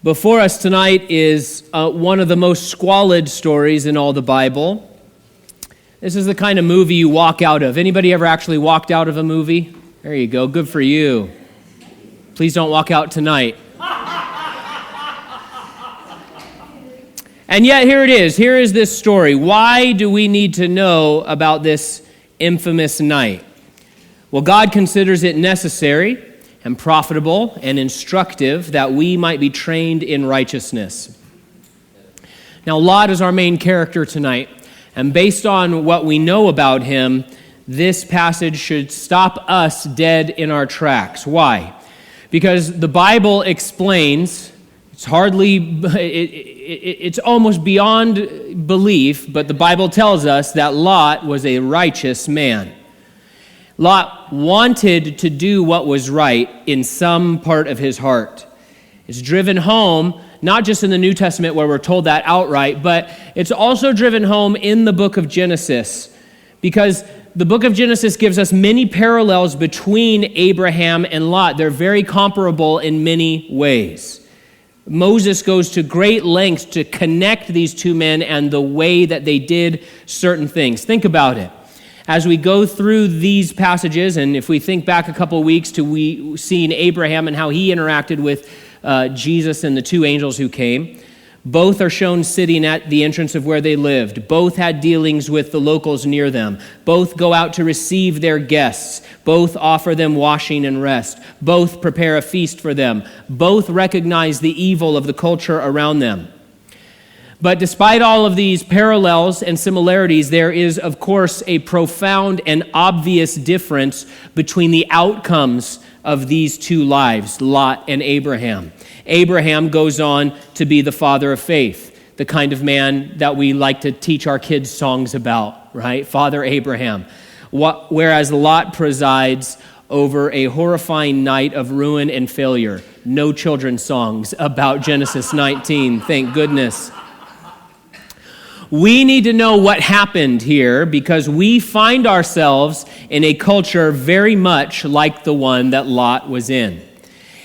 Before us tonight is one of the most squalid stories in all the Bible. This is the kind of movie you walk out of. Anybody ever actually walked out of a movie? There you go. Good for you. Please don't walk out tonight. And yet here it is. Here is this story. Why do we need to know about this infamous night? Well, God considers it necessary and profitable and instructive that we might be trained in righteousness. Now, Lot is our main character tonight, and based on what we know about him, this passage should stop us dead in our tracks. Why? Because the Bible explains, it's almost beyond belief, but the Bible tells us that Lot was a righteous man. Lot wanted to do what was right in some part of his heart. It's driven home, not just in the New Testament where we're told that outright, but it's also driven home in the book of Genesis, because the book of Genesis gives us many parallels between Abraham and Lot. They're very comparable in many ways. Moses goes to great lengths to connect these two men and the way that they did certain things. Think about it. As we go through these passages, and if we think back a couple weeks to we seeing Abraham and how he interacted with Jesus and the two angels who came, both are shown sitting at the entrance of where they lived. Both had dealings with the locals near them. Both go out to receive their guests. Both offer them washing and rest. Both prepare a feast for them. Both recognize the evil of the culture around them. But despite all of these parallels and similarities, there is, of course, a profound and obvious difference between the outcomes of these two lives, Lot and Abraham. Abraham goes on to be the father of faith, the kind of man that we like to teach our kids songs about, right? Father Abraham. Whereas Lot presides over a horrifying night of ruin and failure. No children's songs about Genesis 19, thank goodness. We need to know what happened here because we find ourselves in a culture very much like the one that Lot was in.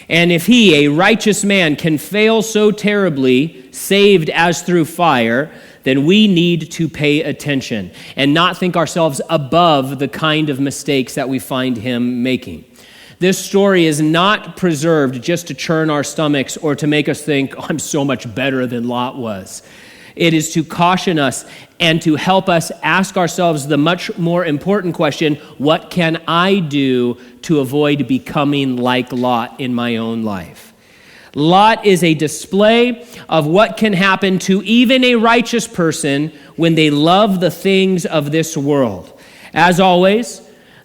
And if he, a righteous man, can fail so terribly, saved as through fire, then we need to pay attention and not think ourselves above the kind of mistakes that we find him making. This story is not preserved just to churn our stomachs or to make us think, oh, I'm so much better than Lot was. It is to caution us and to help us ask ourselves the much more important question, what can I do to avoid becoming like Lot in my own life? Lot is a display of what can happen to even a righteous person when they love the things of this world. As always,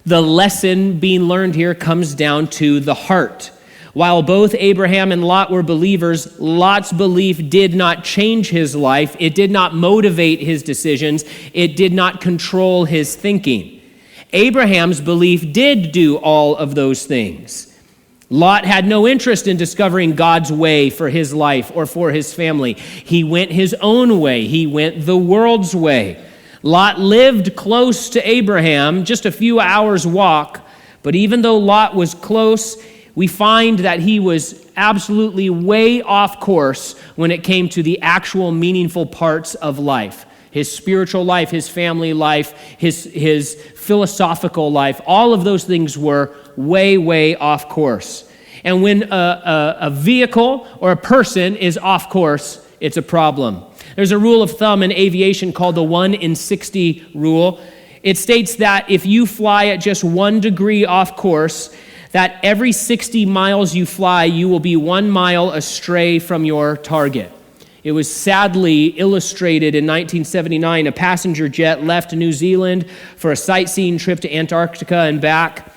the lesson being learned here comes down to the heart. While both Abraham and Lot were believers, Lot's belief did not change his life. It did not motivate his decisions. It did not control his thinking. Abraham's belief did do all of those things. Lot had no interest in discovering God's way for his life or for his family. He went his own way. He went the world's way. Lot lived close to Abraham, just a few hours' walk, but even though Lot was close, we find that he was absolutely way off course when it came to the actual meaningful parts of life. His spiritual life, his family life, his philosophical life, all of those things were way, way off course. And when a vehicle or a person is off course, it's a problem. There's a rule of thumb in aviation called the 1 in 60 rule. It states that if you fly at just 1 degree off course, that every 60 miles you fly, you will be 1 mile astray from your target. It was sadly illustrated in 1979. A passenger jet left New Zealand for a sightseeing trip to Antarctica and back.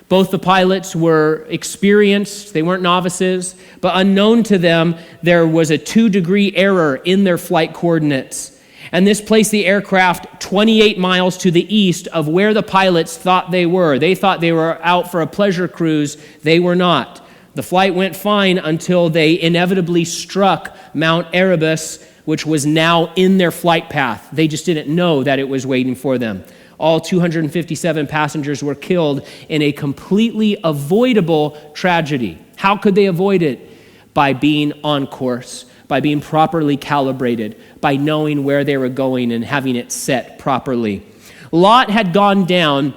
Both the pilots were experienced. They weren't novices. But unknown to them, there was a 2-degree error in their flight coordinates. And this placed the aircraft 28 miles to the east of where the pilots thought they were. They thought they were out for a pleasure cruise. They were not. The flight went fine until they inevitably struck Mount Erebus, which was now in their flight path. They just didn't know that it was waiting for them. All 257 passengers were killed in a completely avoidable tragedy. How could they avoid it? by being on course, by being properly calibrated, by knowing where they were going and having it set properly. Lot had gone down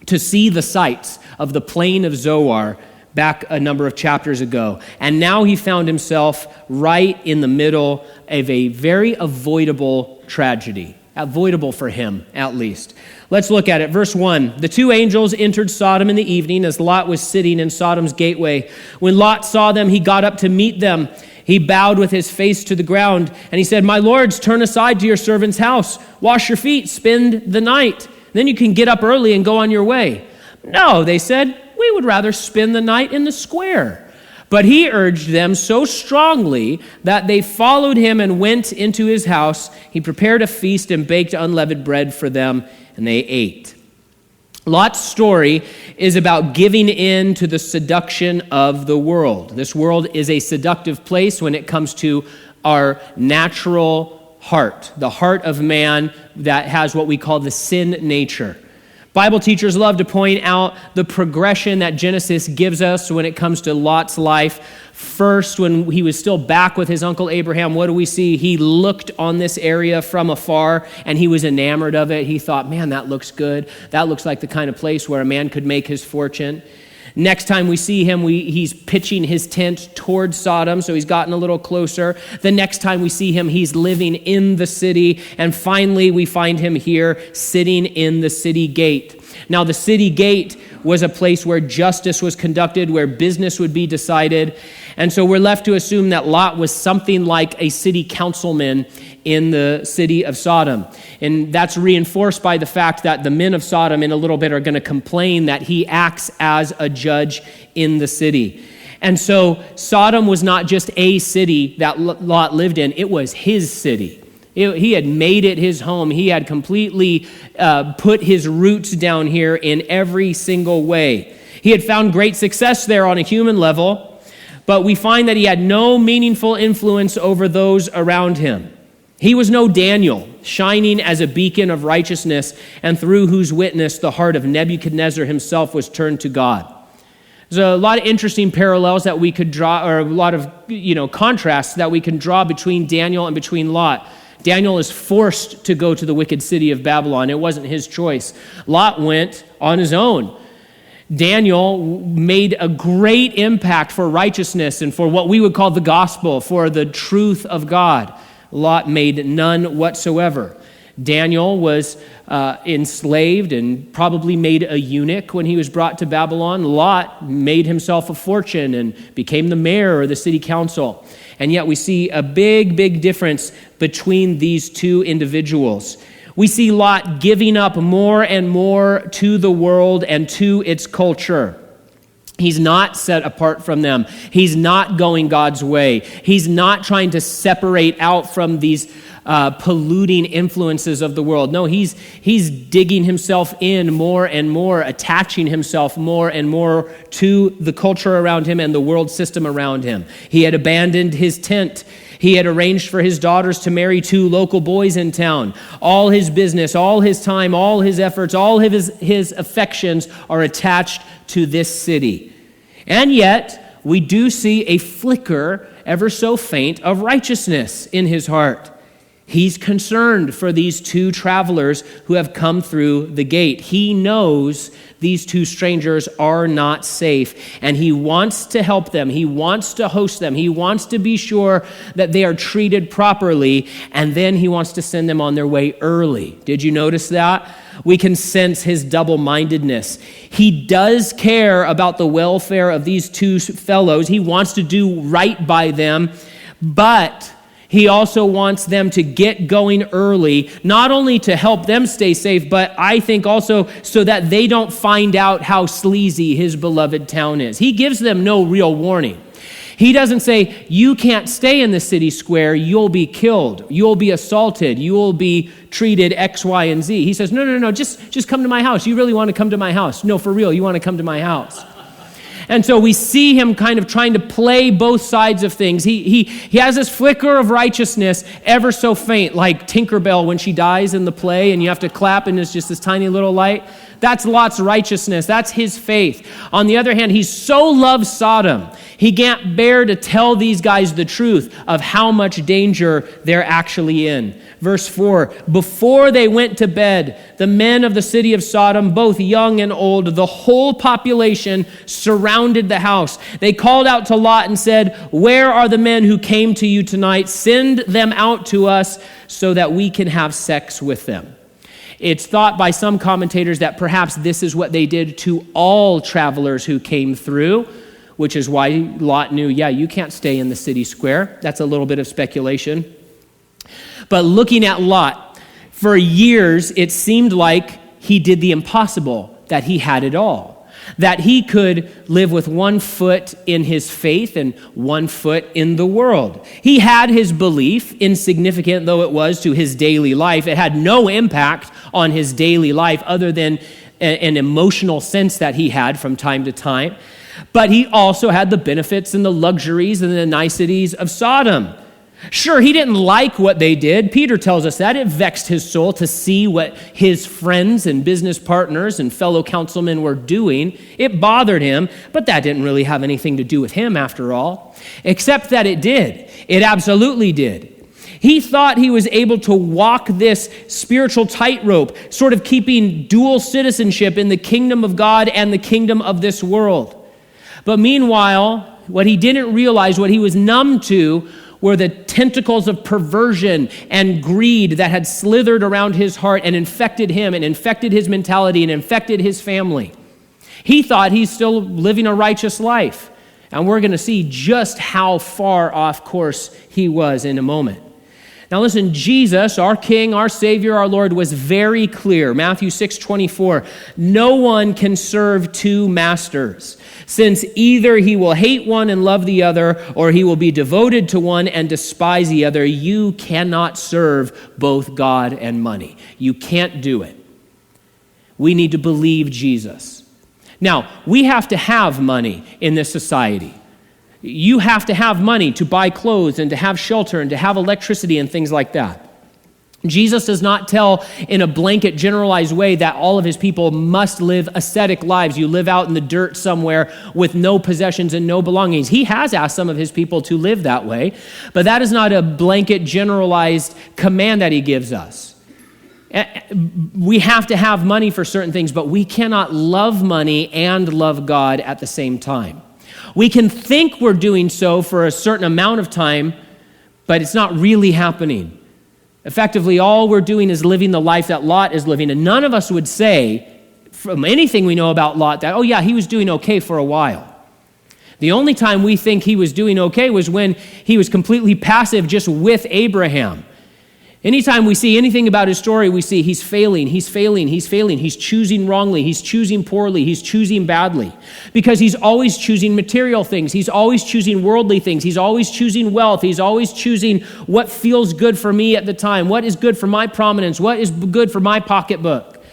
to see the sights of the plain of Zoar back a number of chapters ago. And now he found himself right in the middle of a very avoidable tragedy. Avoidable for him, at least. Let's look at it. Verse 1. The two angels entered Sodom in the evening as Lot was sitting in Sodom's gateway. When Lot saw them, he got up to meet them. He bowed with his face to the ground, and he said, "My lords, turn aside to your servant's house. Wash your feet, spend the night. Then you can get up early and go on your way." "No," they said, "we would rather spend the night in the square." But he urged them so strongly that they followed him and went into his house. He prepared a feast and baked unleavened bread for them, and they ate. Lot's story is about giving in to the seduction of the world. This world is a seductive place when it comes to our natural heart, the heart of man that has what we call the sin nature. Bible teachers love to point out the progression that Genesis gives us when it comes to Lot's life. First, when he was still back with his uncle Abraham, what do we see? He looked on this area from afar and he was enamored of it. He thought, man, that looks good. That looks like the kind of place where a man could make his fortune. Next time we see him, he's pitching his tent towards Sodom, so he's gotten a little closer. The next time we see him, he's living in the city. And finally, we find him here sitting in the city gate. Now, the city gate was a place where justice was conducted, where business would be decided. And so we're left to assume that Lot was something like a city councilman in the city of Sodom. And that's reinforced by the fact that the men of Sodom in a little bit are going to complain that he acts as a judge in the city. And so Sodom was not just a city that Lot lived in, it was his city. He had made it his home. He had completely put his roots down here in every single way. He had found great success there on a human level, but we find that he had no meaningful influence over those around him. He was no Daniel, shining as a beacon of righteousness, and through whose witness the heart of Nebuchadnezzar himself was turned to God. There's a lot of interesting parallels that we could draw, or a lot of contrasts that we can draw between Daniel and between Lot. Daniel is forced to go to the wicked city of Babylon. It wasn't his choice. Lot went on his own. Daniel made a great impact for righteousness and for what we would call the gospel, for the truth of God. Lot made none whatsoever. Daniel was enslaved and probably made a eunuch when he was brought to Babylon. Lot made himself a fortune and became the mayor or the city council. And yet we see a big, big difference between these two individuals. We see Lot giving up more and more to the world and to its culture. He's not set apart from them. He's not going God's way. He's not trying to separate out from these polluting influences of the world. No, he's digging himself in more and more, attaching himself more and more to the culture around him and the world system around him. He had abandoned his tent. He had arranged for his daughters to marry 2 local boys in town. All his business, all his time, all his efforts, all of his affections are attached to this city. And yet, we do see a flicker, ever so faint, of righteousness in his heart. He's concerned for these 2 travelers who have come through the gate. He knows these 2 strangers are not safe, and he wants to help them. He wants to host them. He wants to be sure that they are treated properly, and then he wants to send them on their way early. Did you notice that? We can sense his double-mindedness. He does care about the welfare of these 2 fellows. He wants to do right by them, but he also wants them to get going early, not only to help them stay safe, but I think also so that they don't find out how sleazy his beloved town is. He gives them no real warning. He doesn't say, you can't stay in the city square, you'll be killed, you'll be assaulted, you will be treated X, Y, and Z. He says, no, just come to my house. You really want to come to my house? No, for real, you want to come to my house. And so we see him kind of trying to play both sides of things. He has this flicker of righteousness, ever so faint, like Tinkerbell when she dies in the play and you have to clap and it's just this tiny little light. That's Lot's righteousness. That's his faith. On the other hand, he so loves Sodom, he can't bear to tell these guys the truth of how much danger they're actually in. Verse 4, before they went to bed, the men of the city of Sodom, both young and old, the whole population surrounded the house. They called out to Lot and said, "Where are the men who came to you tonight? Send them out to us so that we can have sex with them." It's thought by some commentators that perhaps this is what they did to all travelers who came through, which is why Lot knew, you can't stay in the city square. That's a little bit of speculation. But looking at Lot, for years it seemed like he did the impossible, that he had it all, that he could live with one foot in his faith and one foot in the world. He had his belief, insignificant though it was to his daily life. It had no impact on his daily life other than an emotional sense that he had from time to time. But he also had the benefits and the luxuries and the niceties of Sodom. Sure, he didn't like what they did. Peter tells us that. It vexed his soul to see what his friends and business partners and fellow councilmen were doing. It bothered him, but that didn't really have anything to do with him after all, except that it did. It absolutely did. He thought he was able to walk this spiritual tightrope, sort of keeping dual citizenship in the kingdom of God and the kingdom of this world. But meanwhile, what he didn't realize, what he was numb to, were the tentacles of perversion and greed that had slithered around his heart and infected him and infected his mentality and infected his family. He thought he's still living a righteous life. And we're going to see just how far off course he was in a moment. Now listen, Jesus, our King, our Savior, our Lord, was very clear. Matthew 6:24, no one can serve two masters, since either he will hate one and love the other, or he will be devoted to one and despise the other. You cannot serve both God and money. You can't do it. We need to believe Jesus. Now, we have to have money in this society. You have to have money to buy clothes and to have shelter and to have electricity and things like that. Jesus does not tell in a blanket, generalized way that all of his people must live ascetic lives. You live out in the dirt somewhere with no possessions and no belongings. He has asked some of his people to live that way, but that is not a blanket, generalized command that he gives us. We have to have money for certain things, but we cannot love money and love God at the same time. We can think we're doing so for a certain amount of time, but it's not really happening. Effectively, all we're doing is living the life that Lot is living, and none of us would say, from anything we know about Lot, that, he was doing okay for a while. The only time we think he was doing okay was when he was completely passive just with Abraham. Anytime we see anything about his story, we see he's failing. He's choosing wrongly, he's choosing poorly, he's choosing badly. Because he's always choosing material things, he's always choosing worldly things, he's always choosing wealth, he's always choosing what feels good for me at the time, what is good for my prominence, what is good for my pocketbook.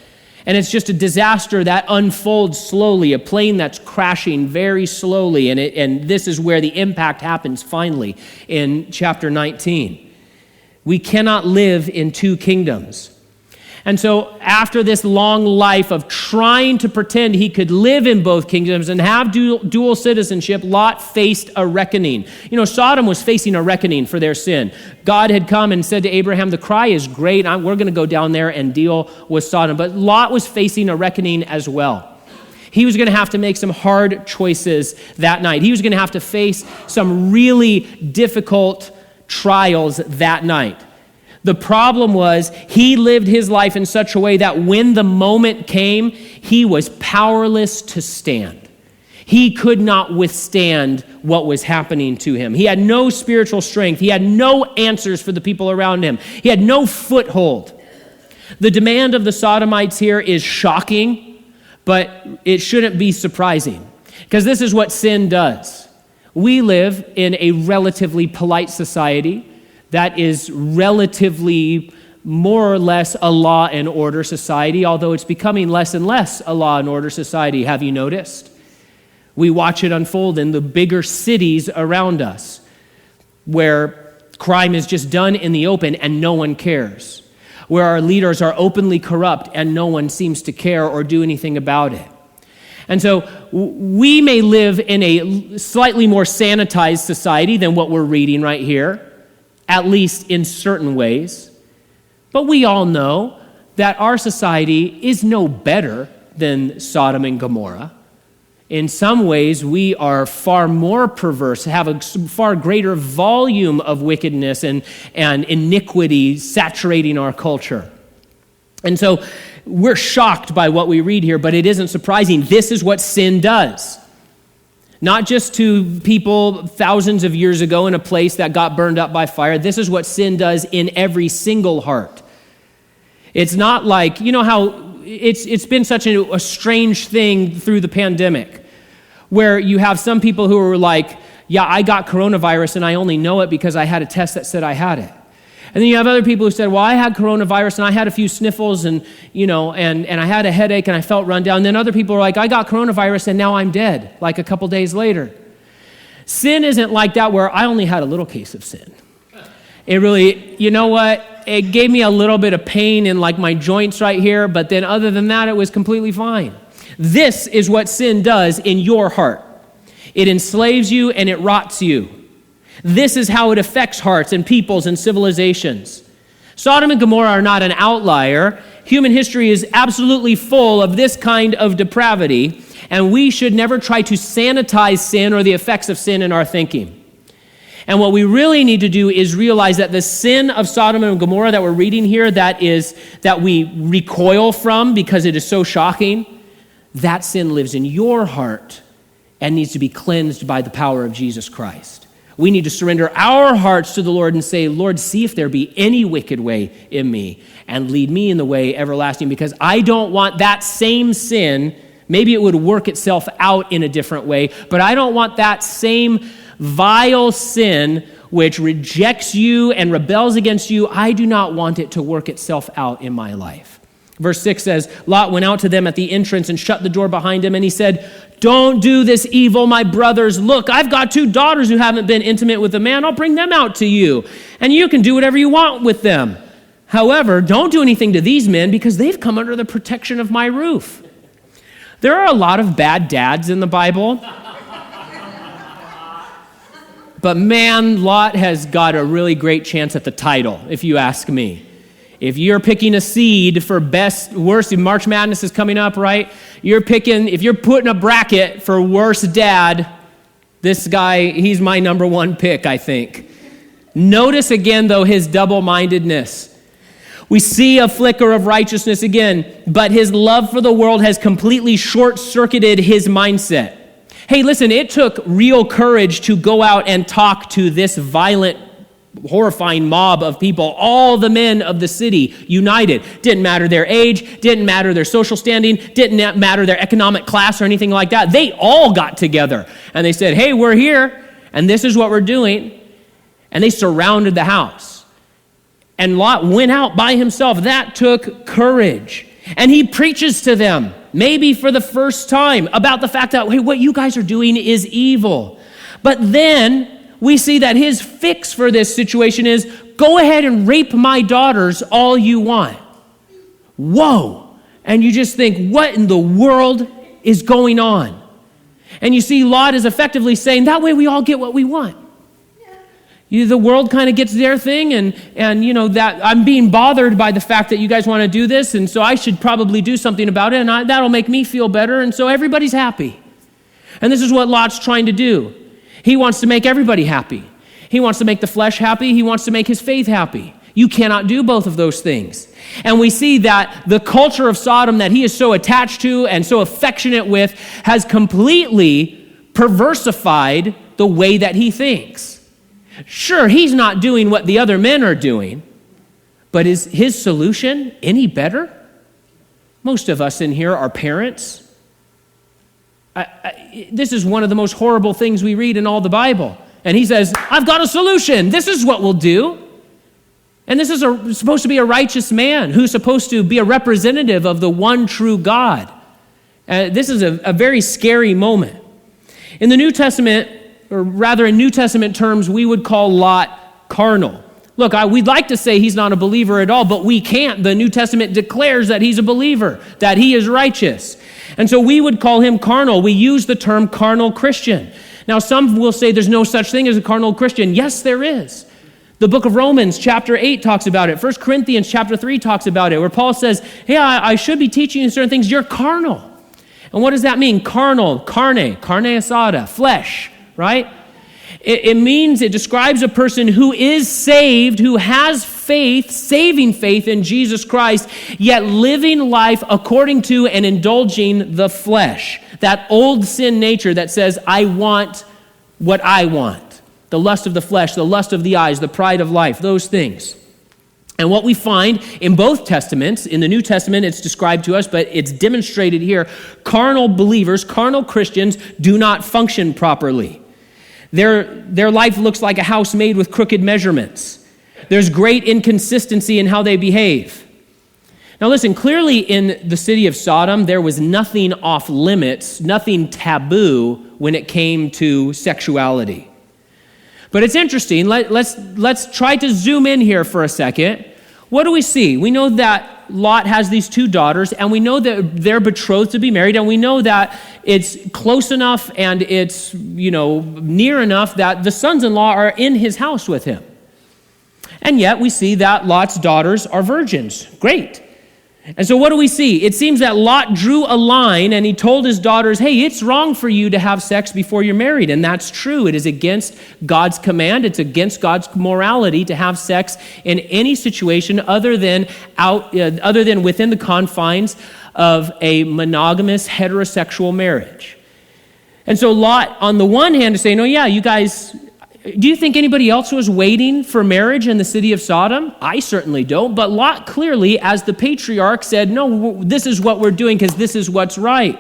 And it's just a disaster that unfolds slowly, a plane that's crashing very slowly, and this is where the impact happens finally in chapter 19. We cannot live in two kingdoms. And so after this long life of trying to pretend he could live in both kingdoms and have dual citizenship, Lot faced a reckoning. Sodom was facing a reckoning for their sin. God had come and said to Abraham, the cry is great. We're going to go down there and deal with Sodom. But Lot was facing a reckoning as well. He was going to have to make some hard choices that night. He was going to have to face some really difficult trials that night. The problem was he lived his life in such a way that when the moment came, he was powerless to stand. He could not withstand what was happening to him. He had no spiritual strength. He had no answers for the people around him. He had no foothold. The demand of the Sodomites here is shocking, but it shouldn't be surprising, because this is what sin does. We live in a relatively polite society that is relatively more or less a law and order society, although it's becoming less and less a law and order society. Have you noticed? We watch it unfold in the bigger cities around us, where crime is just done in the open and no one cares, where our leaders are openly corrupt and no one seems to care or do anything about it. And so we may live in a slightly more sanitized society than what we're reading right here, at least in certain ways. But we all know that our society is no better than Sodom and Gomorrah. In some ways, we are far more perverse, have a far greater volume of wickedness and iniquity saturating our culture. And so we're shocked by what we read here, but it isn't surprising. This is what sin does. Not just to people thousands of years ago in a place that got burned up by fire. This is what sin does in every single heart. It's not like, you know how it's been such a strange thing through the pandemic, where you have some people who are like, yeah, I got coronavirus and I only know it because I had a test that said I had it. And then you have other people who said, well, I had coronavirus and I had a few sniffles and I had a headache and I felt run down. And then other people are like, I got coronavirus and now I'm dead, like a couple days later. Sin isn't like that, where I only had a little case of sin. It really, you know what? It gave me a little bit of pain in like my joints right here, but then other than that, it was completely fine. This is what sin does in your heart. It enslaves you and it rots you. This is how it affects hearts and peoples and civilizations. Sodom and Gomorrah are not an outlier. Human history is absolutely full of this kind of depravity, and we should never try to sanitize sin or the effects of sin in our thinking. And what we really need to do is realize that the sin of Sodom and Gomorrah that we're reading here, that we recoil from because it is so shocking, that sin lives in your heart and needs to be cleansed by the power of Jesus Christ. We need to surrender our hearts to the Lord and say, Lord, see if there be any wicked way in me and lead me in the way everlasting, because I don't want that same sin. Maybe it would work itself out in a different way, but I don't want that same vile sin which rejects you and rebels against you. I do not want it to work itself out in my life. Verse 6 says, Lot went out to them at the entrance and shut the door behind him, and he said, don't do this evil, my brothers. Look, I've got 2 daughters who haven't been intimate with a man. I'll bring them out to you, and you can do whatever you want with them. However, don't do anything to these men, because they've come under the protection of my roof. There are a lot of bad dads in the Bible. But man, Lot has got a really great chance at the title, if you ask me. If you're picking a seed for best, worst, March Madness is coming up, right? If you're putting a bracket for worst dad, this guy, he's my number 1 pick, I think. Notice again, though, his double-mindedness. We see a flicker of righteousness again, but his love for the world has completely short-circuited his mindset. Hey, listen, it took real courage to go out and talk to this violent, horrifying mob of people, all the men of the city united. Didn't matter their age, didn't matter their social standing, didn't matter their economic class or anything like that. They all got together and they said, hey, we're here and this is what we're doing. And they surrounded the house. And Lot went out by himself. That took courage. And he preaches to them, maybe for the first time, about the fact that, hey, what you guys are doing is evil. But then we see that his fix for this situation is, go ahead and rape my daughters all you want. Whoa. And you just think, what in the world is going on? And you see Lot is effectively saying, that way we all get what we want. The world kind of gets their thing, and you know that I'm being bothered by the fact that you guys want to do this, and so I should probably do something about it, and that'll make me feel better, and so everybody's happy. And this is what Lot's trying to do. He wants to make everybody happy. He wants to make the flesh happy. He wants to make his faith happy. You cannot do both of those things. And we see that the culture of Sodom that he is so attached to and so affectionate with has completely perversified the way that he thinks. Sure, he's not doing what the other men are doing, but is his solution any better? Most of us in here are parents. This is one of the most horrible things we read in all the Bible. And he says, I've got a solution. This is what we'll do. And this is supposed to be a righteous man who's supposed to be a representative of the one true God. This is a very scary moment. In the New Testament, or rather in New Testament terms, we would call Lot carnal. Look, we'd like to say he's not a believer at all, but we can't. The New Testament declares that he's a believer, that he is righteous. And so we would call him carnal. We use the term carnal Christian. Now, some will say there's no such thing as a carnal Christian. Yes, there is. The book of Romans, chapter 8, talks about it. 1 Corinthians, chapter 3, talks about it, where Paul says, hey, I should be teaching you certain things. You're carnal. And what does that mean? Carnal, carne asada, flesh, right? It describes a person who is saved, who has faith, saving faith in Jesus Christ, yet living life according to and indulging the flesh. That old sin nature that says, I want what I want. The lust of the flesh, the lust of the eyes, the pride of life, those things. And what we find in both Testaments, in the New Testament it's described to us, but it's demonstrated here, carnal believers, carnal Christians do not function properly. Their life looks like a house made with crooked measurements. There's great inconsistency in how they behave. Now listen, clearly in the city of Sodom, there was nothing off limits, nothing taboo when it came to sexuality. But it's interesting. Let's try to zoom in here for a second. What do we see? We know that Lot has these two daughters, and we know that they're betrothed to be married, and we know that it's close enough and it's, near enough that the sons-in-law are in his house with him. And yet we see that Lot's daughters are virgins. Great. And so what do we see? It seems that Lot drew a line and he told his daughters, hey, it's wrong for you to have sex before you're married. And that's true. It is against God's command. It's against God's morality to have sex in any situation other than within the confines of a monogamous heterosexual marriage. And so Lot, on the one hand, is saying, oh yeah, you guys, do you think anybody else was waiting for marriage in the city of Sodom? I certainly don't. But Lot clearly, as the patriarch, said, no, this is what we're doing because this is what's right.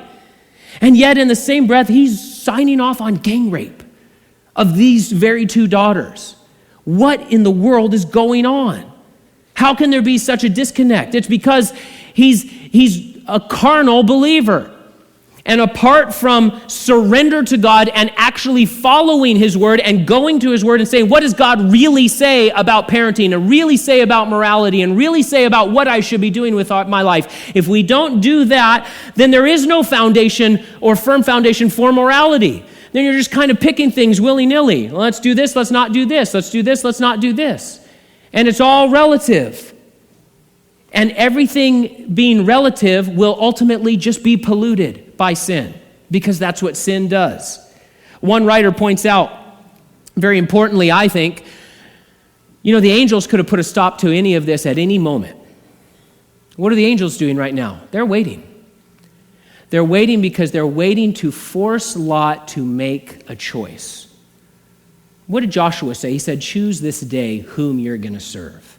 And yet in the same breath, he's signing off on gang rape of these very two daughters. What in the world is going on? How can there be such a disconnect? It's because he's a carnal believer. And apart from surrender to God and actually following his word and going to his word and saying, what does God really say about parenting and really say about morality and really say about what I should be doing with my life? If we don't do that, then there is no foundation or firm foundation for morality. Then you're just kind of picking things willy-nilly. Let's do this, let's not do this. Let's do this, let's not do this. And it's all relative. And everything being relative will ultimately just be polluted by sin, because that's what sin does. One writer points out, very importantly, I think, the angels could have put a stop to any of this at any moment. What are the angels doing right now? They're waiting. They're waiting because they're waiting to force Lot to make a choice. What did Joshua say? He said, choose this day whom you're going to serve.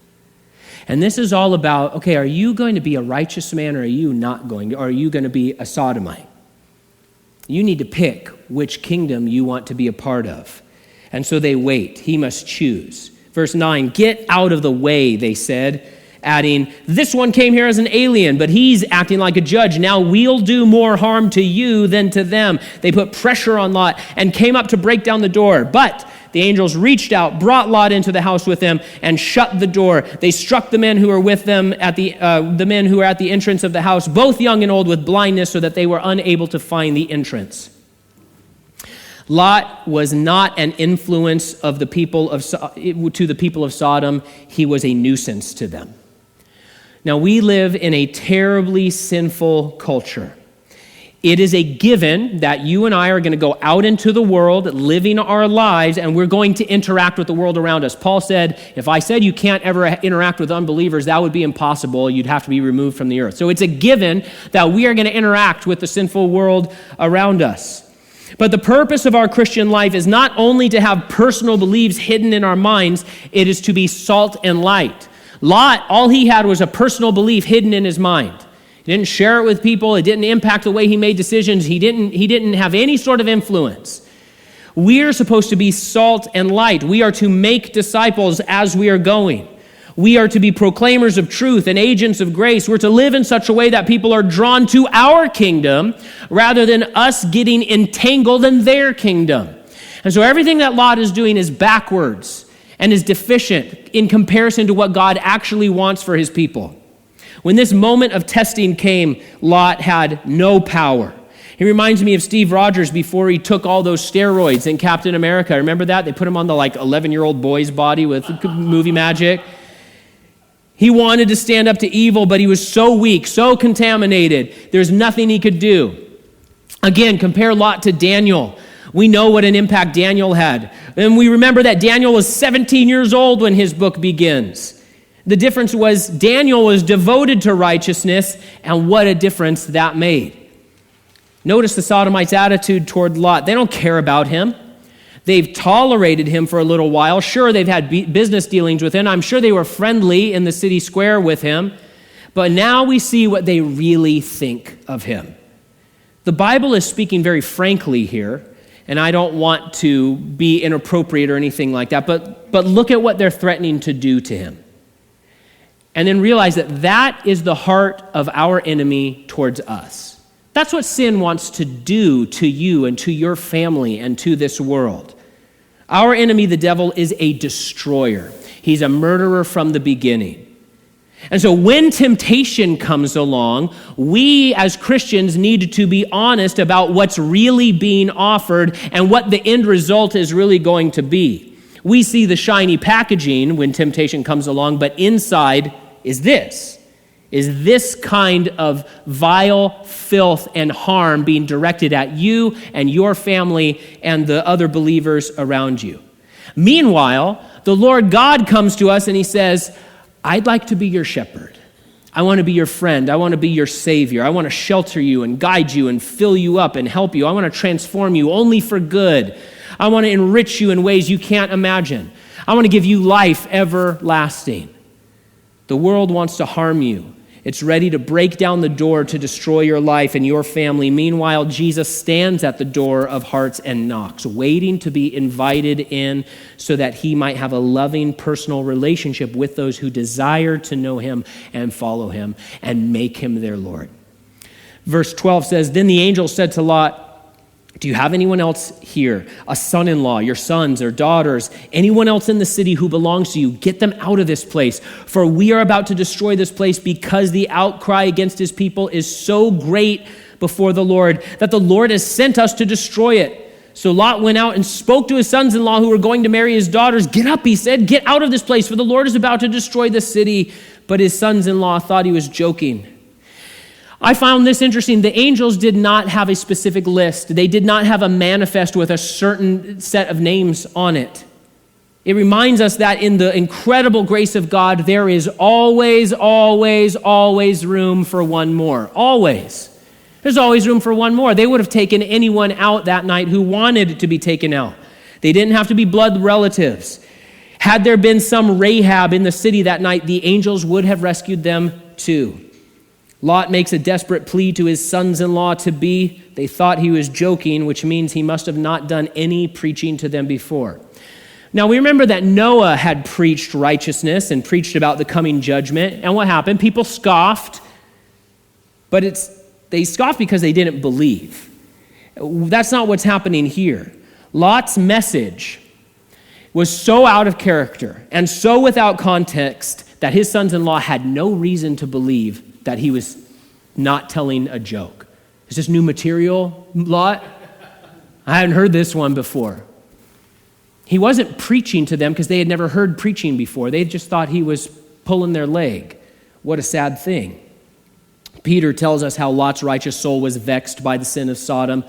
And this is all about, okay, are you going to be a righteous man or are you not going to? Or are you going to be a sodomite? You need to pick which kingdom you want to be a part of. And so they wait. He must choose. Verse 9, get out of the way, they said, adding, this one came here as an alien, but he's acting like a judge. Now we'll do more harm to you than to them. They put pressure on Lot and came up to break down the door. But the angels reached out, brought Lot into the house with them, and shut the door. They struck the men who were with them at the men who were at the entrance of the house, both young and old, with blindness, so that they were unable to find the entrance. Lot was not an influence of the people to the people of Sodom. He was a nuisance to them. Now, we live in a terribly sinful culture. It is a given that you and I are going to go out into the world living our lives, and we're going to interact with the world around us. Paul said, if I said you can't ever interact with unbelievers, that would be impossible. You'd have to be removed from the earth. So it's a given that we are going to interact with the sinful world around us. But the purpose of our Christian life is not only to have personal beliefs hidden in our minds, it is to be salt and light. Lot, all he had was a personal belief hidden in his mind. He didn't share it with people. It didn't impact the way he made decisions. He didn't have any sort of influence. We are supposed to be salt and light. We are to make disciples as we are going. We are to be proclaimers of truth and agents of grace. We're to live in such a way that people are drawn to our kingdom rather than us getting entangled in their kingdom. And so everything that Lot is doing is backwards and is deficient in comparison to what God actually wants for his people. When this moment of testing came, Lot had no power. He reminds me of Steve Rogers before he took all those steroids in Captain America. Remember that? They put him on the 11-year-old boy's body with movie magic. He wanted to stand up to evil, but he was so weak, so contaminated. There's nothing he could do. Again, compare Lot to Daniel. We know what an impact Daniel had. And we remember that Daniel was 17 years old when his book begins. The difference was Daniel was devoted to righteousness, and what a difference that made. Notice the Sodomites' attitude toward Lot. They don't care about him. They've tolerated him for a little while. Sure, they've had business dealings with him. I'm sure they were friendly in the city square with him. But now we see what they really think of him. The Bible is speaking very frankly here, and I don't want to be inappropriate or anything like that, but look at what they're threatening to do to him. And then realize that that is the heart of our enemy towards us. That's what sin wants to do to you and to your family and to this world. Our enemy, the devil, is a destroyer. He's a murderer from the beginning. And so when temptation comes along, we as Christians need to be honest about what's really being offered and what the end result is really going to be. We see the shiny packaging when temptation comes along, but inside is this kind of vile filth and harm being directed at you and your family and the other believers around you. Meanwhile, the Lord God comes to us and he says, I'd like to be your shepherd. I want to be your friend. I want to be your savior. I want to shelter you and guide you and fill you up and help you. I want to transform you only for good. I want to enrich you in ways you can't imagine. I want to give you life everlasting. The world wants to harm you. It's ready to break down the door to destroy your life and your family. Meanwhile, Jesus stands at the door of hearts and knocks, waiting to be invited in so that he might have a loving personal relationship with those who desire to know him and follow him and make him their Lord. Verse 12 says, Then the angel said to Lot, Do you have anyone else here, a son-in-law, your sons or daughters, anyone else in the city who belongs to you? Get them out of this place, for we are about to destroy this place because the outcry against his people is so great before the Lord that the Lord has sent us to destroy it. So Lot went out and spoke to his sons-in-law who were going to marry his daughters. Get up, he said, get out of this place, for the Lord is about to destroy the city. But his sons-in-law thought he was joking. I found this interesting. The angels did not have a specific list. They did not have a manifest with a certain set of names on it. It reminds us that in the incredible grace of God, there is always, always, always room for one more. Always. There's always room for one more. They would have taken anyone out that night who wanted to be taken out. They didn't have to be blood relatives. Had there been some Rahab in the city that night, the angels would have rescued them too. Lot makes a desperate plea to his sons-in-law-to-be. They thought he was joking, which means he must have not done any preaching to them before. Now, we remember that Noah had preached righteousness and preached about the coming judgment. And what happened? People scoffed, but they scoffed because they didn't believe. That's not what's happening here. Lot's message was so out of character and so without context that his sons-in-law had no reason to believe that he was not telling a joke. Is this new material, Lot? I hadn't heard this one before. He wasn't preaching to them because they had never heard preaching before. They just thought he was pulling their leg. What a sad thing. Peter tells us how Lot's righteous soul was vexed by the sin of Sodom.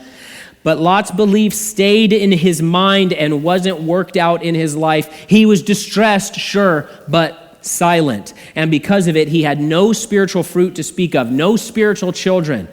But Lot's belief stayed in his mind and wasn't worked out in his life. He was distressed, sure, but silent. And because of it, he had no spiritual fruit to speak of, no spiritual children.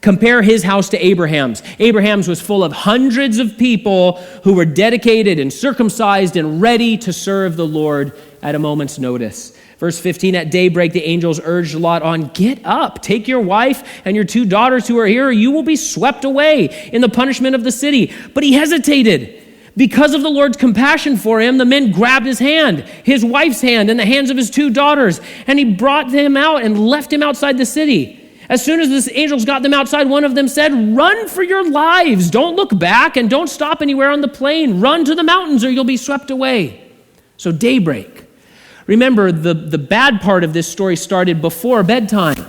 Compare his house to Abraham's. Abraham's was full of hundreds of people who were dedicated and circumcised and ready to serve the Lord at a moment's notice. Verse 15, at daybreak, the angels urged Lot on, get up, take your wife and your 2 daughters who are here, or you will be swept away in the punishment of the city. But he hesitated Because of the Lord's compassion for him, the men grabbed his hand, his wife's hand, and the hands of his 2 daughters, and he brought them out and left him outside the city. As soon as the angels got them outside, one of them said, "Run for your lives. Don't look back and don't stop anywhere on the plain. Run to the mountains or you'll be swept away." So daybreak. Remember, the bad part of this story started before bedtime.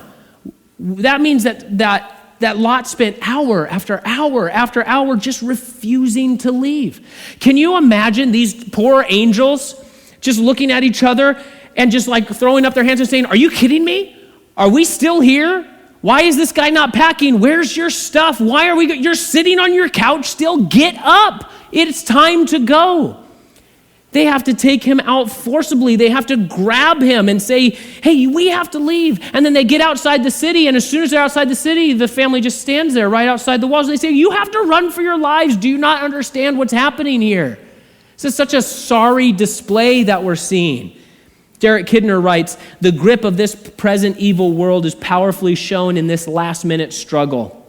That means that Lot spent hour after hour after hour just refusing to leave. Can you imagine these poor angels just looking at each other and just like throwing up their hands and saying, "Are you kidding me? Are we still here? Why is this guy not packing? Where's your stuff? Why are you're sitting on your couch still? Get up. It's time to go." They have to take him out forcibly. They have to grab him and say, "Hey, we have to leave." And then they get outside the city, and as soon as they're outside the city, the family just stands there right outside the walls. And they say, "You have to run for your lives. Do you not understand what's happening here?" This is such a sorry display that we're seeing. Derek Kidner writes, "The grip of this present evil world is powerfully shown in this last-minute struggle."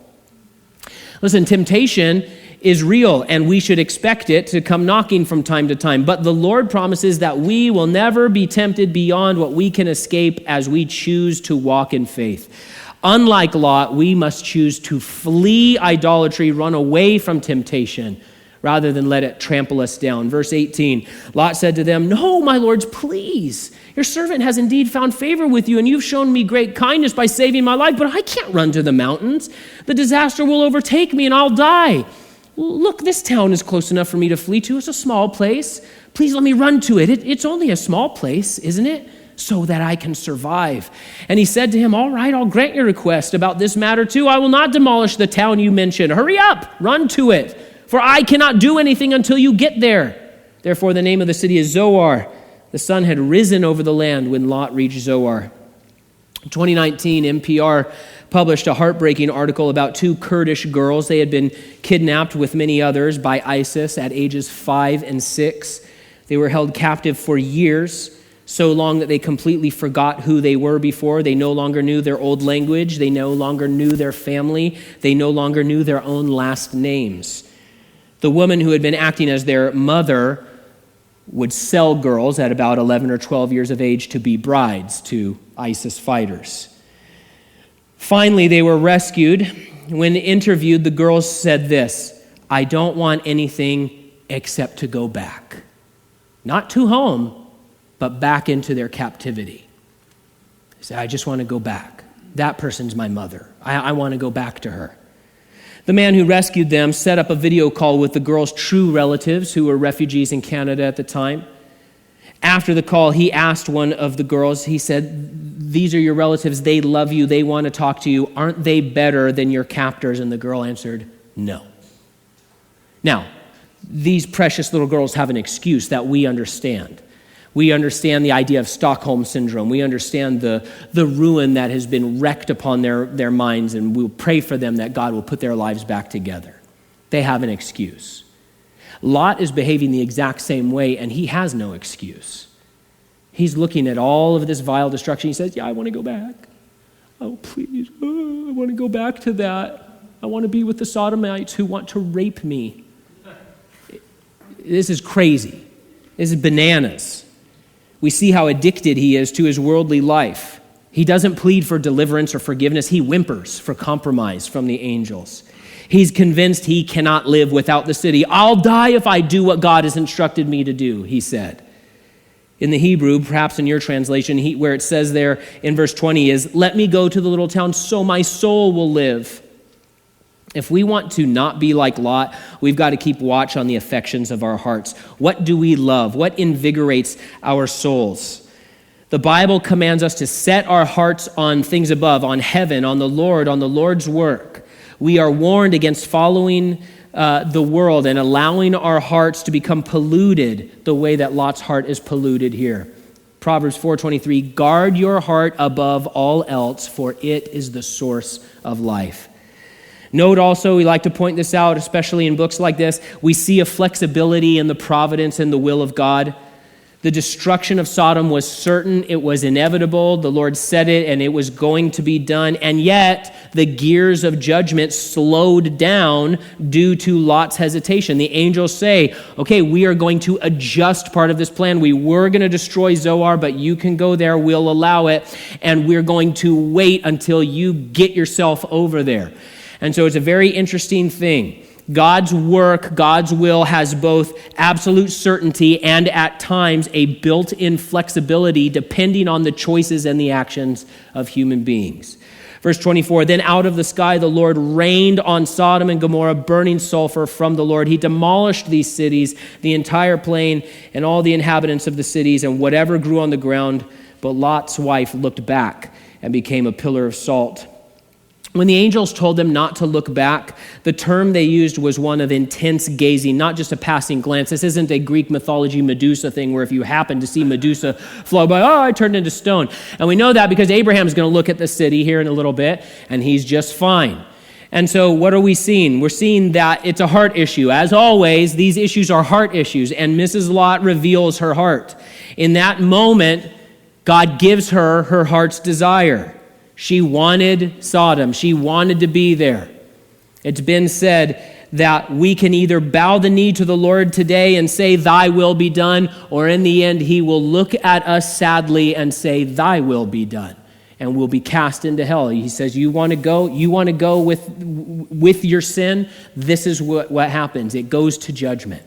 Listen, temptation is real, and we should expect it to come knocking from time to time. But the Lord promises that we will never be tempted beyond what we can escape as we choose to walk in faith. Unlike Lot, we must choose to flee idolatry, run away from temptation, rather than let it trample us down. Verse 18, Lot said to them, "No, my lords, please. Your servant has indeed found favor with you, and you've shown me great kindness by saving my life, but I can't run to the mountains. The disaster will overtake me, and I'll die. Look, this town is close enough for me to flee to. It's a small place. Please let me run to it. It's only a small place, isn't it? So that I can survive." And he said to him, "All right, I'll grant your request about this matter too. I will not demolish the town you mentioned. Hurry up, run to it, for I cannot do anything until you get there." Therefore, the name of the city is Zoar. The sun had risen over the land when Lot reached Zoar. In 2019, NPR published a heartbreaking article about 2 Kurdish girls. They had been kidnapped with many others by ISIS at ages 5 and 6. They were held captive for years, so long that they completely forgot who they were before. They no longer knew their old language. They no longer knew their family. They no longer knew their own last names. The woman who had been acting as their mother would sell girls at about 11 or 12 years of age to be brides to ISIS fighters. Finally, they were rescued. When interviewed, the girls said this, "I don't want anything except to go back." Not to home, but back into their captivity. They said, "I just want to go back. That person's my mother. I want to go back to her." The man who rescued them set up a video call with the girls' true relatives who were refugees in Canada at the time. After the call, he asked one of the girls, he said, "These are your relatives. They love you. They want to talk to you. Aren't they better than your captors?" And the girl answered, "No." Now, these precious little girls have an excuse that we understand. We understand the idea of Stockholm Syndrome. We understand the ruin that has been wreaked upon their minds, and we'll pray for them that God will put their lives back together. They have an excuse. Lot is behaving the exact same way, and he has no excuse. He's looking at all of this vile destruction. He says, "Yeah, I want to go back. Oh, please, I want to go back to that. I want to be with the Sodomites who want to rape me." This is crazy. This is bananas. We see how addicted he is to his worldly life. He doesn't plead for deliverance or forgiveness. He whimpers for compromise from the angels. He's convinced he cannot live without the city. "I'll die if I do what God has instructed me to do," he said. In the Hebrew, perhaps in your translation, where it says there in verse 20 is, "Let me go to the little town so my soul will live." If we want to not be like Lot, we've got to keep watch on the affections of our hearts. What do we love? What invigorates our souls? The Bible commands us to set our hearts on things above, on heaven, on the Lord's work. We are warned against following the world and allowing our hearts to become polluted the way that Lot's heart is polluted here. Proverbs 4:23, "Guard your heart above all else, for it is the source of life." Note also, we like to point this out, especially in books like this, we see a flexibility in the providence and the will of God. The destruction of Sodom was certain. It was inevitable. The Lord said it, and it was going to be done. And yet, the gears of judgment slowed down due to Lot's hesitation. The angels say, okay, we are going to adjust part of this plan. We were going to destroy Zoar, but you can go there. We'll allow it. And we're going to wait until you get yourself over there. And so it's a very interesting thing. God's work, God's will has both absolute certainty and at times a built-in flexibility depending on the choices and the actions of human beings. Verse 24, then out of the sky the Lord rained on Sodom and Gomorrah burning sulfur from the Lord. He demolished these cities, the entire plain, and all the inhabitants of the cities, and whatever grew on the ground. But Lot's wife looked back and became a pillar of salt. When the angels told them not to look back, the term they used was one of intense gazing, not just a passing glance. This isn't a Greek mythology Medusa thing where if you happen to see Medusa flow by, oh, I turned into stone. And we know that because Abraham's going to look at the city here in a little bit, and he's just fine. And so what are we seeing? We're seeing that it's a heart issue. As always, these issues are heart issues, and Mrs. Lot reveals her heart. In that moment, God gives her her heart's desire. She wanted Sodom. She wanted to be there. It's been said that we can either bow the knee to the Lord today and say, thy will be done, or in the end, he will look at us sadly and say, thy will be done, and we'll be cast into hell. He says, you want to go with your sin? This is what happens. It goes to judgment.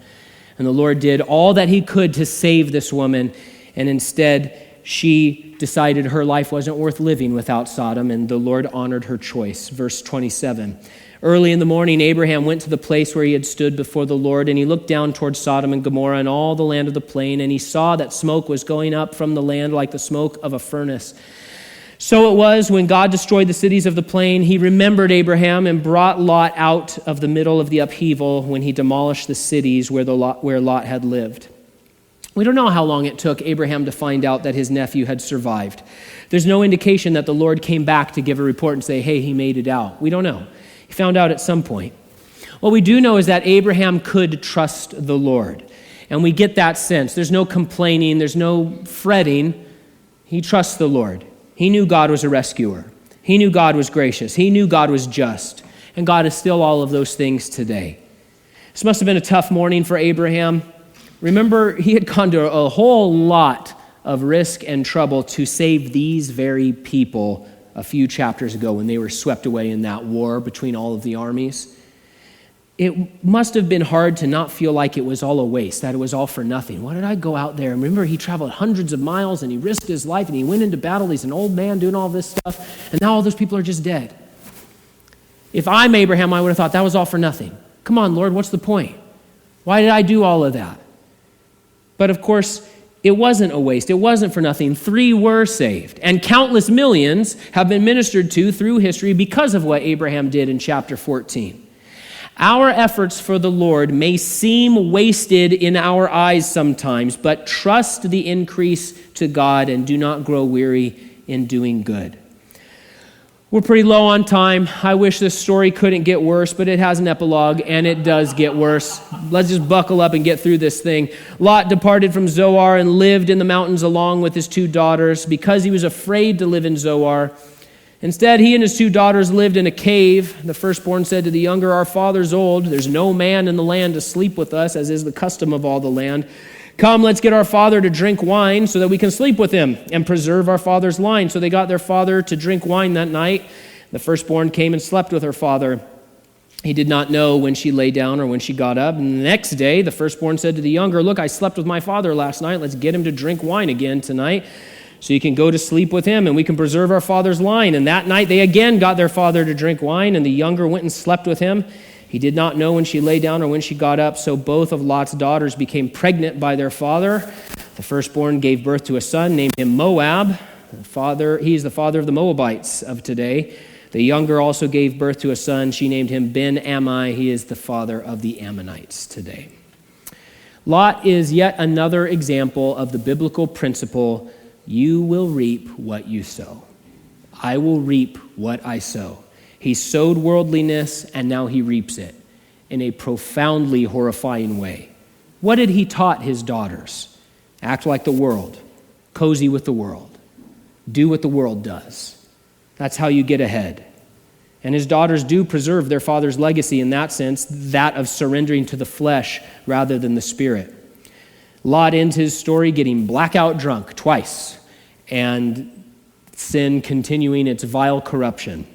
And the Lord did all that he could to save this woman, and instead, she decided her life wasn't worth living without Sodom, and the Lord honored her choice. Verse 27. Early in the morning, Abraham went to the place where he had stood before the Lord, and he looked down towards Sodom and Gomorrah and all the land of the plain, and he saw that smoke was going up from the land like the smoke of a furnace. So it was when God destroyed the cities of the plain, he remembered Abraham and brought Lot out of the middle of the upheaval when he demolished the cities where Lot had lived. We don't know how long it took Abraham to find out that his nephew had survived. There's no indication that the Lord came back to give a report and say, hey, he made it out. We don't know. He found out at some point. What we do know is that Abraham could trust the Lord. And we get that sense. There's no complaining. There's no fretting. He trusts the Lord. He knew God was a rescuer. He knew God was gracious. He knew God was just. And God is still all of those things today. This must have been a tough morning for Abraham. Remember, he had gone to a whole lot of risk and trouble to save these very people a few chapters ago when they were swept away in that war between all of the armies. It must have been hard to not feel like it was all a waste, that it was all for nothing. Why did I go out there? Remember, he traveled hundreds of miles and he risked his life and he went into battle. He's an old man doing all this stuff, and now all those people are just dead. If I'm Abraham, I would have thought that was all for nothing. Come on, Lord, what's the point? Why did I do all of that? But of course, it wasn't a waste. It wasn't for nothing. 3 were saved. And countless millions have been ministered to through history because of what Abraham did in chapter 14. Our efforts for the Lord may seem wasted in our eyes sometimes, but trust the increase to God and do not grow weary in doing good. We're pretty low on time. I wish this story couldn't get worse, but it has an epilogue, and it does get worse. Let's just buckle up and get through this thing. Lot departed from Zoar and lived in the mountains along with his 2 daughters because he was afraid to live in Zoar. Instead, he and his 2 daughters lived in a cave. The firstborn said to the younger, our father's old. There's no man in the land to sleep with us, as is the custom of all the land. Come, let's get our father to drink wine so that we can sleep with him and preserve our father's line. So they got their father to drink wine that night. The firstborn came and slept with her father. He did not know when she lay down or when she got up. And the next day, the firstborn said to the younger, look, I slept with my father last night. Let's get him to drink wine again tonight so you can go to sleep with him and we can preserve our father's line. And that night, they again got their father to drink wine, and the younger went and slept with him. He did not know when she lay down or when she got up, so both of Lot's daughters became pregnant by their father. The firstborn gave birth to a son, named him Moab. He is the father of the Moabites of today. The younger also gave birth to a son. She named him Ben-Ammi. He is the father of the Ammonites today. Lot is yet another example of the biblical principle, you will reap what you sow. I will reap what I sow. He sowed worldliness, and now he reaps it in a profoundly horrifying way. What had he taught his daughters? Act like the world. Cozy with the world. Do what the world does. That's how you get ahead. And his daughters do preserve their father's legacy in that sense, that of surrendering to the flesh rather than the spirit. Lot ends his story getting blackout drunk twice, and sin continuing its vile corruption.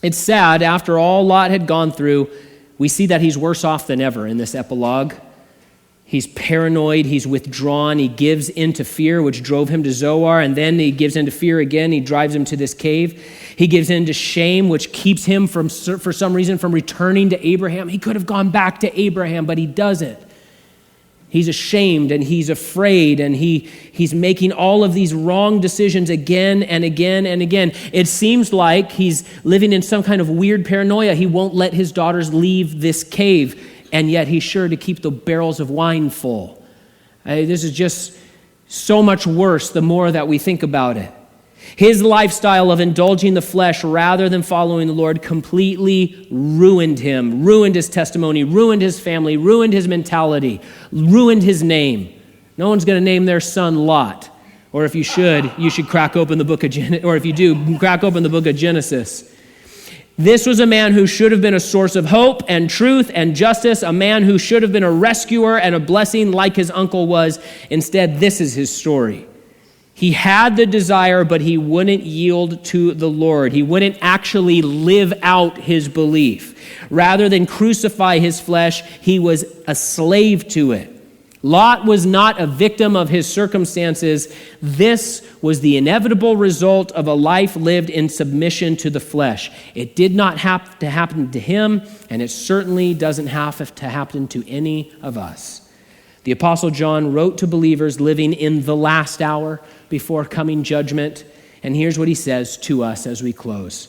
It's sad, after all Lot had gone through, we see that he's worse off than ever in this epilogue. He's paranoid, he's withdrawn, he gives into fear, which drove him to Zoar, and then he gives into fear again, he drives him to this cave. He gives into shame, which keeps him for some reason from returning to Abraham. He could have gone back to Abraham, but he doesn't. He's ashamed and he's afraid, and he's making all of these wrong decisions again and again and again. It seems like he's living in some kind of weird paranoia. He won't let his daughters leave this cave, and yet he's sure to keep the barrels of wine full. This is just so much worse the more that we think about it. His lifestyle of indulging the flesh rather than following the Lord completely ruined him, ruined his testimony, ruined his family, ruined his mentality, ruined his name. No one's going to name their son Lot. Or if you should crack open the book of Genesis, or if you do, crack open the book of Genesis. This was a man who should have been a source of hope and truth and justice, a man who should have been a rescuer and a blessing like his uncle was. Instead, this is his story. He had the desire, but he wouldn't yield to the Lord. He wouldn't actually live out his belief. Rather than crucify his flesh, he was a slave to it. Lot was not a victim of his circumstances. This was the inevitable result of a life lived in submission to the flesh. It did not have to happen to him, and it certainly doesn't have to happen to any of us. The Apostle John wrote to believers living in the last hour before coming judgment, and here's what he says to us as we close.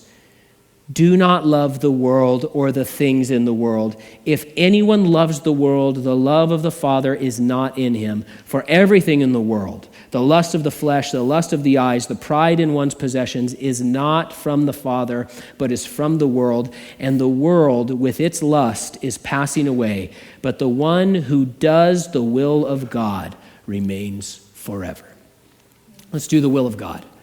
Do not love the world or the things in the world. If anyone loves the world, the love of the Father is not in him. For everything in the world, the lust of the flesh, the lust of the eyes, the pride in one's possessions is not from the Father, but is from the world. And the world with its lust is passing away. But the one who does the will of God remains forever. Let's do the will of God.